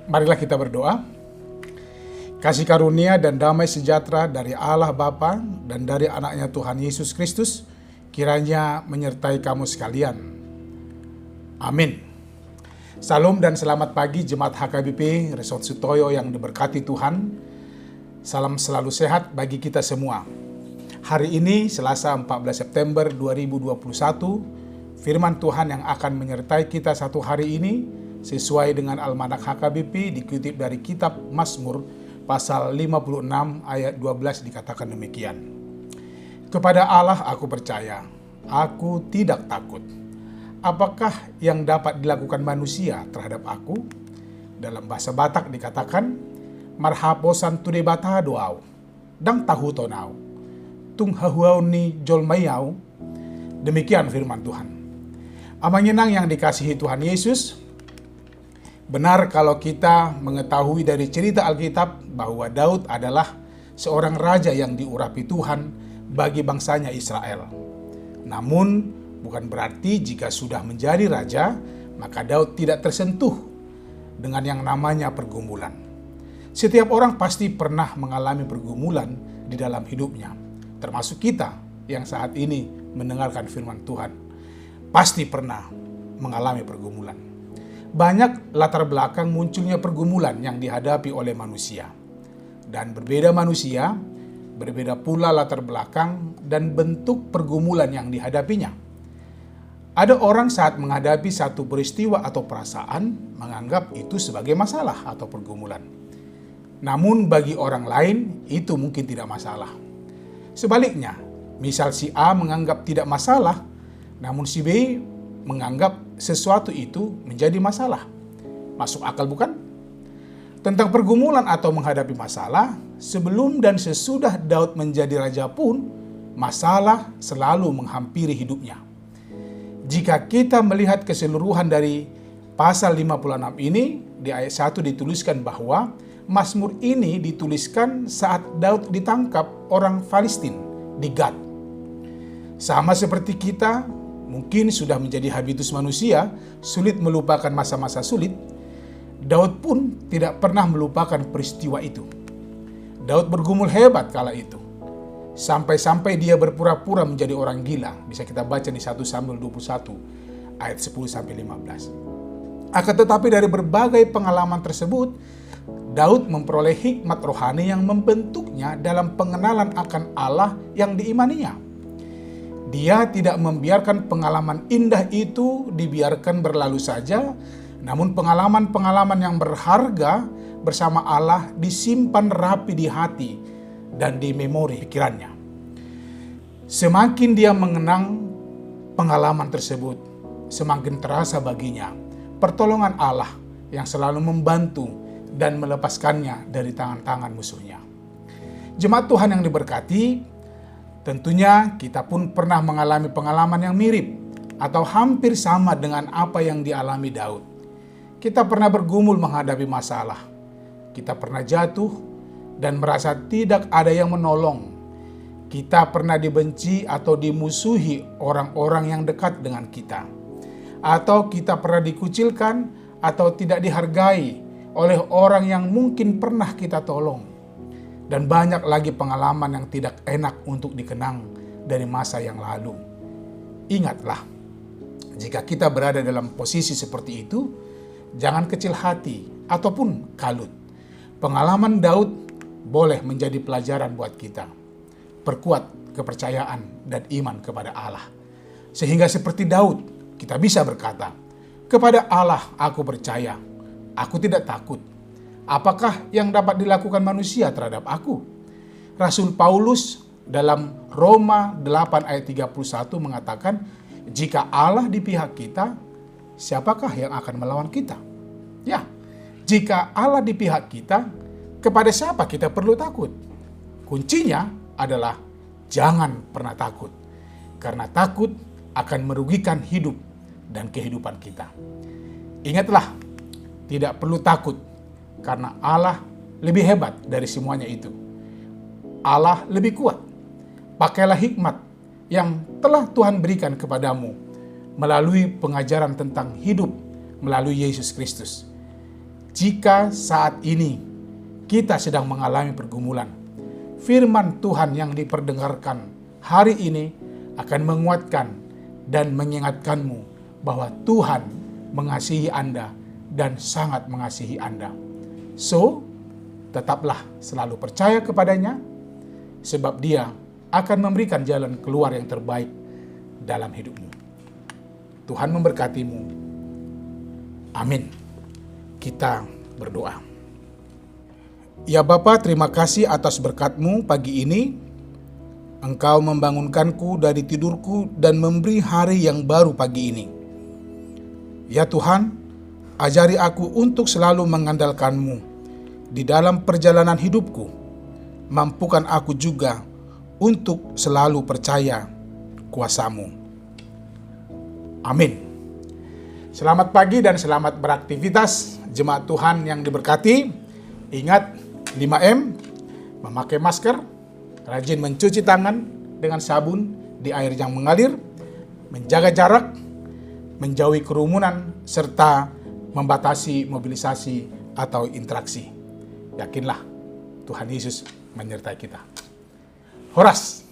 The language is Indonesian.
Marilah kita berdoa. Kasih karunia dan damai sejahtera dari Allah Bapa dan dari anaknya Tuhan Yesus Kristus kiranya menyertai kamu sekalian. Amin. Salam dan selamat pagi Jemaat HKBP Resort Sutoyo yang diberkati Tuhan. Salam selalu sehat bagi kita semua. Hari ini Selasa 14 September 2021, firman Tuhan yang akan menyertai kita satu hari ini sesuai dengan Almanak HKBP dikutip dari kitab Mazmur pasal 56 ayat 12 dikatakan demikian. Kepada Allah aku percaya, aku tidak takut. Apakah yang dapat dilakukan manusia terhadap aku? Dalam bahasa Batak dikatakan, marhaposan tude bata doau, dang tahu tonau, tung hahuau ni jolmayau. Demikian firman Tuhan. Amanyenang yang dikasihi Tuhan Yesus, benar kalau kita mengetahui dari cerita Alkitab bahwa Daud adalah seorang raja yang diurapi Tuhan bagi bangsanya Israel. Namun, bukan berarti jika sudah menjadi raja, maka Daud tidak tersentuh dengan yang namanya pergumulan. Setiap orang pasti pernah mengalami pergumulan di dalam hidupnya, termasuk kita yang saat ini mendengarkan firman Tuhan. Pasti pernah mengalami pergumulan. Banyak latar belakang munculnya pergumulan yang dihadapi oleh manusia. Dan berbeda manusia, berbeda pula latar belakang dan bentuk pergumulan yang dihadapinya. Ada orang saat menghadapi satu peristiwa atau perasaan, menganggap itu sebagai masalah atau pergumulan. Namun bagi orang lain, itu mungkin tidak masalah. Sebaliknya, misal si A menganggap tidak masalah, namun si B menganggap sesuatu itu menjadi masalah. Masuk akal bukan? Tentang pergumulan atau menghadapi masalah, sebelum dan sesudah Daud menjadi raja pun, masalah selalu menghampiri hidupnya. Jika kita melihat keseluruhan dari pasal 56 ini, di ayat 1 dituliskan bahwa Mazmur ini dituliskan saat Daud ditangkap orang Filistin di Gat. Sama seperti kita, mungkin sudah menjadi habitus manusia, sulit melupakan masa-masa sulit. Daud pun tidak pernah melupakan peristiwa itu. Daud bergumul hebat kala itu. Sampai-sampai dia berpura-pura menjadi orang gila. Bisa kita baca di 1 Samuel 21 ayat 10-15. Akan tetapi dari berbagai pengalaman tersebut, Daud memperoleh hikmat rohani yang membentuknya dalam pengenalan akan Allah yang diimaninya. Dia tidak membiarkan pengalaman indah itu dibiarkan berlalu saja, namun pengalaman-pengalaman yang berharga bersama Allah disimpan rapi di hati dan di memori pikirannya. Semakin dia mengenang pengalaman tersebut, semakin terasa baginya pertolongan Allah yang selalu membantu dan melepaskannya dari tangan-tangan musuhnya. Jemaat Tuhan yang diberkati, tentunya kita pun pernah mengalami pengalaman yang mirip atau hampir sama dengan apa yang dialami Daud. Kita pernah bergumul menghadapi masalah. Kita pernah jatuh dan merasa tidak ada yang menolong. Kita pernah dibenci atau dimusuhi orang-orang yang dekat dengan kita. Atau kita pernah dikucilkan atau tidak dihargai oleh orang yang mungkin pernah kita tolong. Dan banyak lagi pengalaman yang tidak enak untuk dikenang dari masa yang lalu. Ingatlah, jika kita berada dalam posisi seperti itu, jangan kecil hati ataupun kalut. Pengalaman Daud boleh menjadi pelajaran buat kita. Perkuat kepercayaan dan iman kepada Allah. Sehingga seperti Daud, kita bisa berkata, kepada Allah aku percaya, aku tidak takut. Apakah yang dapat dilakukan manusia terhadap aku? Rasul Paulus dalam Roma 8 ayat 31 mengatakan, jika Allah di pihak kita, siapakah yang akan melawan kita? Ya, jika Allah di pihak kita, kepada siapa kita perlu takut? Kuncinya adalah jangan pernah takut. Karena takut akan merugikan hidup dan kehidupan kita. Ingatlah, tidak perlu takut karena Allah lebih hebat dari semuanya itu. Allah lebih kuat. Pakailah hikmat yang telah Tuhan berikan kepadamu melalui pengajaran tentang hidup melalui Yesus Kristus. jika saat ini kita sedang mengalami pergumulan, firman Tuhan yang diperdengarkan hari ini akan menguatkan dan mengingatkanmu bahwa Tuhan mengasihi Anda dan sangat mengasihi Anda. So, tetaplah selalu percaya kepadanya, sebab Dia akan memberikan jalan keluar yang terbaik dalam hidupmu. Tuhan memberkatimu. Amin. Kita berdoa. Ya Bapa, terima kasih atas berkat-Mu pagi ini. Engkau membangunkanku dari tidurku dan memberi hari yang baru pagi ini. Ya Tuhan, ajari aku untuk selalu mengandalkan-Mu di dalam perjalanan hidupku. Mampukan aku juga untuk selalu percaya kuasa-Mu. Amin. Selamat pagi dan selamat beraktivitas jemaat Tuhan yang diberkati. Ingat 5M, memakai masker, rajin mencuci tangan dengan sabun di air yang mengalir, menjaga jarak, menjauhi kerumunan, serta membatasi mobilisasi atau interaksi. Yakinlah Tuhan Yesus menyertai kita. Horas!